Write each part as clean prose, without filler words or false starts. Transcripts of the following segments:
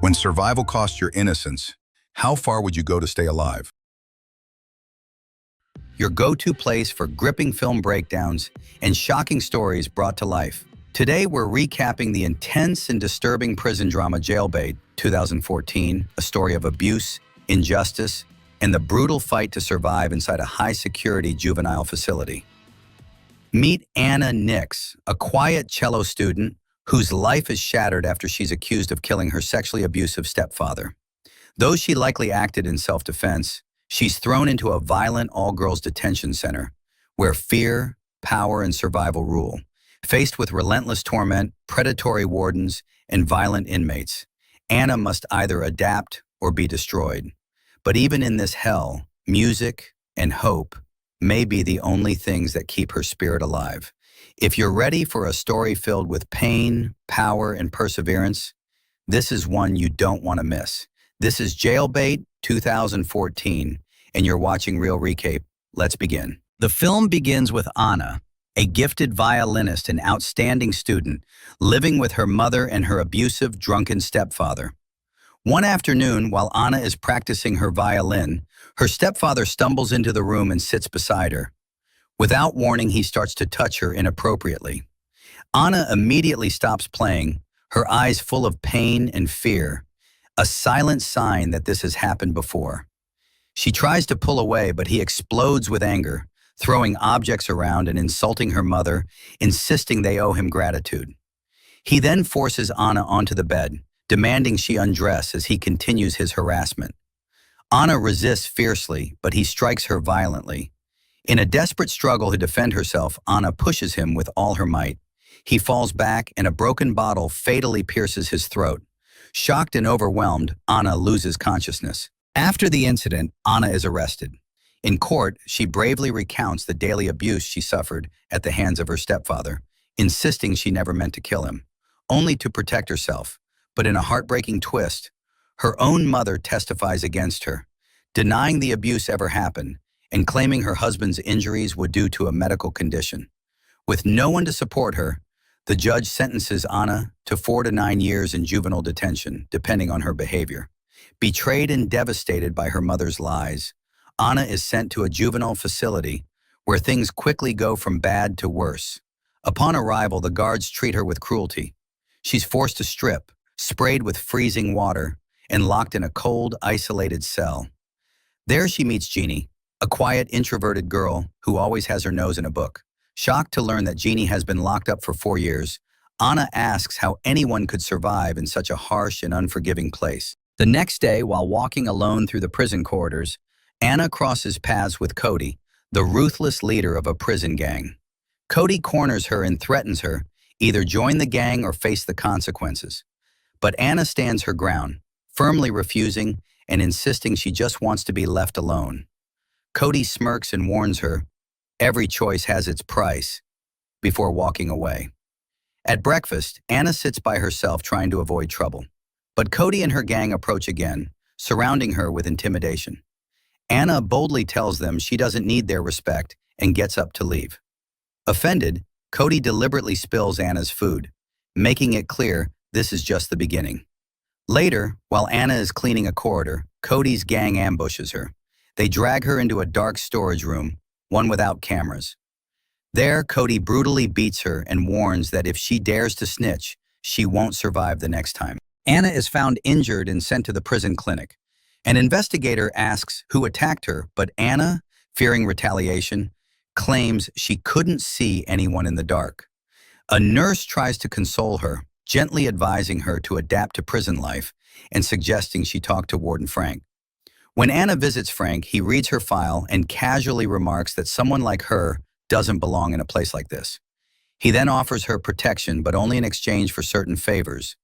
When survival costs your innocence, how far would you go to stay alive? Your go-to place for gripping film breakdowns and shocking stories brought to life. Today, we're recapping the intense and disturbing prison drama Jailbait 2014, a story of abuse, injustice, and the brutal fight to survive inside a high-security juvenile facility. Meet Anna Nix, a quiet cello student whose life is shattered after she's accused of killing her sexually abusive stepfather. Though she likely acted in self-defense, she's thrown into a violent all-girls detention center where fear, power, and survival rule. Faced with relentless torment, predatory wardens, and violent inmates, Anna must either adapt or be destroyed. But even in this hell, music and hope may be the only things that keep her spirit alive. If you're ready for a story filled with pain, power, and perseverance, this is one you don't want to miss. This is Jailbait 2014, and you're watching Real Recap. Let's begin. The film begins with Anna, a gifted violinist and outstanding student, living with her mother and her abusive, drunken stepfather. One afternoon, while Anna is practicing her violin, her stepfather stumbles into the room and sits beside her. Without warning, he starts to touch her inappropriately. Anna immediately stops playing, her eyes full of pain and fear, a silent sign that this has happened before. She tries to pull away, but he explodes with anger, throwing objects around and insulting her mother, insisting they owe him gratitude. He then forces Anna onto the bed, demanding she undress as he continues his harassment. Anna resists fiercely, but he strikes her violently. In a desperate struggle to defend herself, Anna pushes him with all her might. He falls back, and a broken bottle fatally pierces his throat. Shocked and overwhelmed, Anna loses consciousness. After the incident, Anna is arrested. In court, she bravely recounts the daily abuse she suffered at the hands of her stepfather, insisting she never meant to kill him, only to protect herself. But in a heartbreaking twist, her own mother testifies against her, denying the abuse ever happened and claiming her husband's injuries were due to a medical condition. With no one to support her, the judge sentences Anna to 4 to 9 years in juvenile detention, depending on her behavior. Betrayed and devastated by her mother's lies, Anna is sent to a juvenile facility where things quickly go from bad to worse. Upon arrival, the guards treat her with cruelty. She's forced to strip, sprayed with freezing water, and locked in a cold, isolated cell. There she meets Jeannie, a quiet, introverted girl who always has her nose in a book. Shocked to learn that Jeannie has been locked up for 4 years, Anna asks how anyone could survive in such a harsh and unforgiving place. The next day, while walking alone through the prison corridors, Anna crosses paths with Cody, the ruthless leader of a prison gang. Cody corners her and threatens her, either join the gang or face the consequences. But Anna stands her ground, firmly refusing and insisting she just wants to be left alone. Cody smirks and warns her, every choice has its price, before walking away. At breakfast, Anna sits by herself trying to avoid trouble. But Cody and her gang approach again, surrounding her with intimidation. Anna boldly tells them she doesn't need their respect and gets up to leave. Offended, Cody deliberately spills Anna's food, making it clear this is just the beginning. Later, while Anna is cleaning a corridor, Cody's gang ambushes her. They drag her into a dark storage room, one without cameras. There, Cody brutally beats her and warns that if she dares to snitch, she won't survive the next time. Anna is found injured and sent to the prison clinic. An investigator asks who attacked her, but Anna, fearing retaliation, claims she couldn't see anyone in the dark. A nurse tries to console her, gently advising her to adapt to prison life and suggesting she talk to Warden Frank. When Anna visits Frank, he reads her file and casually remarks that someone like her doesn't belong in a place like this. He then offers her protection, but only in exchange for certain favors.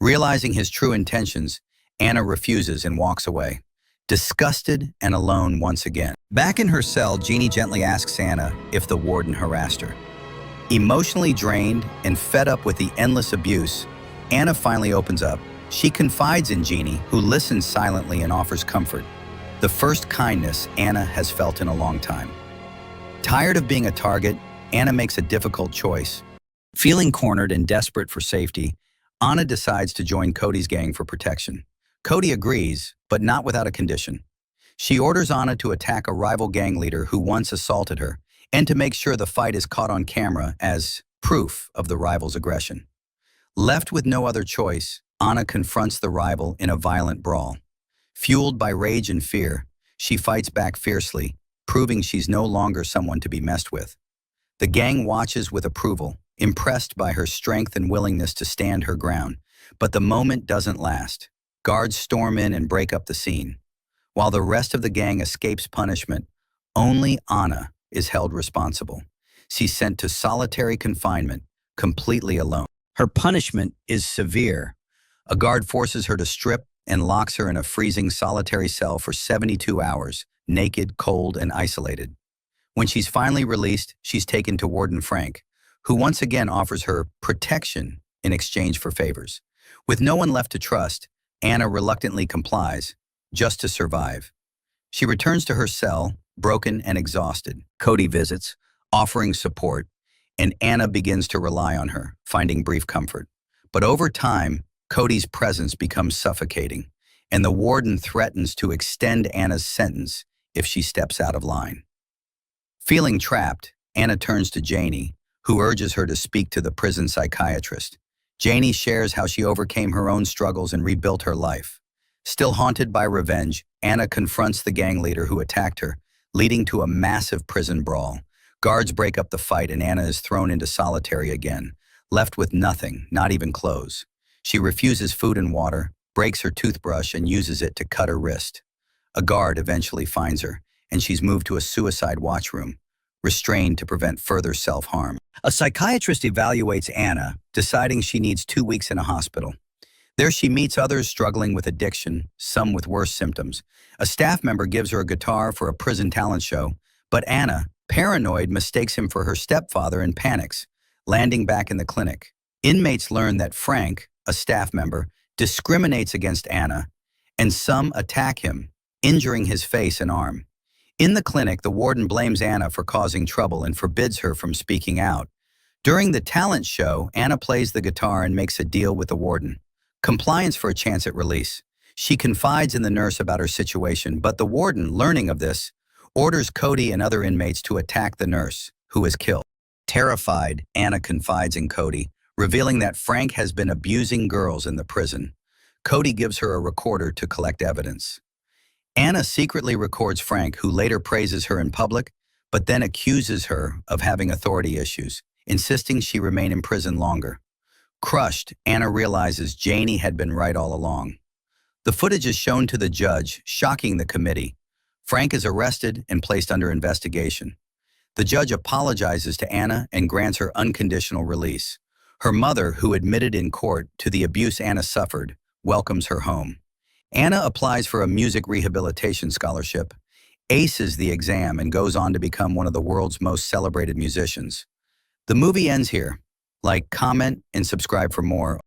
Realizing his true intentions, Anna refuses and walks away, disgusted and alone once again. Back in her cell, Jeannie gently asks Anna if the warden harassed her. Emotionally drained and fed up with the endless abuse, Anna finally opens up. She confides in Jeannie, who listens silently and offers comfort, the first kindness Anna has felt in a long time. Tired of being a target, Anna makes a difficult choice. Feeling cornered and desperate for safety, Anna decides to join Cody's gang for protection. Cody agrees, but not without a condition. She orders Anna to attack a rival gang leader who once assaulted her, and to make sure the fight is caught on camera as proof of the rival's aggression. Left with no other choice, Anna confronts the rival in a violent brawl. Fueled by rage and fear, she fights back fiercely, proving she's no longer someone to be messed with. The gang watches with approval, impressed by her strength and willingness to stand her ground. But the moment doesn't last. Guards storm in and break up the scene. While the rest of the gang escapes punishment, only Anna is held responsible. She's sent to solitary confinement, completely alone. Her punishment is severe. A guard forces her to strip and locks her in a freezing solitary cell for 72 hours, naked, cold, and isolated. When she's finally released, she's taken to Warden Frank, who once again offers her protection in exchange for favors. With no one left to trust, Anna reluctantly complies, just to survive. She returns to her cell, broken and exhausted. Cody visits, offering support, and Anna begins to rely on her, finding brief comfort. But over time, Cody's presence becomes suffocating, and the warden threatens to extend Anna's sentence if she steps out of line. Feeling trapped, Anna turns to Janie, who urges her to speak to the prison psychiatrist. Janie shares how she overcame her own struggles and rebuilt her life. Still haunted by revenge, Anna confronts the gang leader who attacked her, leading to a massive prison brawl. Guards break up the fight and Anna is thrown into solitary again, left with nothing, not even clothes. She refuses food and water, breaks her toothbrush and uses it to cut her wrist. A guard eventually finds her, and she's moved to a suicide watch room, restrained to prevent further self-harm. A psychiatrist evaluates Anna, deciding she needs 2 weeks in a hospital. There she meets others struggling with addiction, some with worse symptoms. A staff member gives her a guitar for a prison talent show, but Anna, paranoid, mistakes him for her stepfather and panics, landing back in the clinic. Inmates learn that Frank, a staff member, discriminates against Anna, and some attack him, injuring his face and arm. In the clinic, the warden blames Anna for causing trouble and forbids her from speaking out. During the talent show, Anna plays the guitar and makes a deal with the warden. Compliance for a chance at release. She confides in the nurse about her situation, but the warden, learning of this, orders Cody and other inmates to attack the nurse, who is killed. Terrified, Anna confides in Cody, revealing that Frank has been abusing girls in the prison. Cody gives her a recorder to collect evidence. Anna secretly records Frank, who later praises her in public, but then accuses her of having authority issues, insisting she remain in prison longer. Crushed, Anna realizes Janie had been right all along. The footage is shown to the judge, shocking the committee. Frank is arrested and placed under investigation. The judge apologizes to Anna and grants her unconditional release. Her mother, who admitted in court to the abuse Anna suffered, welcomes her home. Anna applies for a music rehabilitation scholarship, aces the exam, and goes on to become one of the world's most celebrated musicians. The movie ends here. Like, comment, and subscribe for more.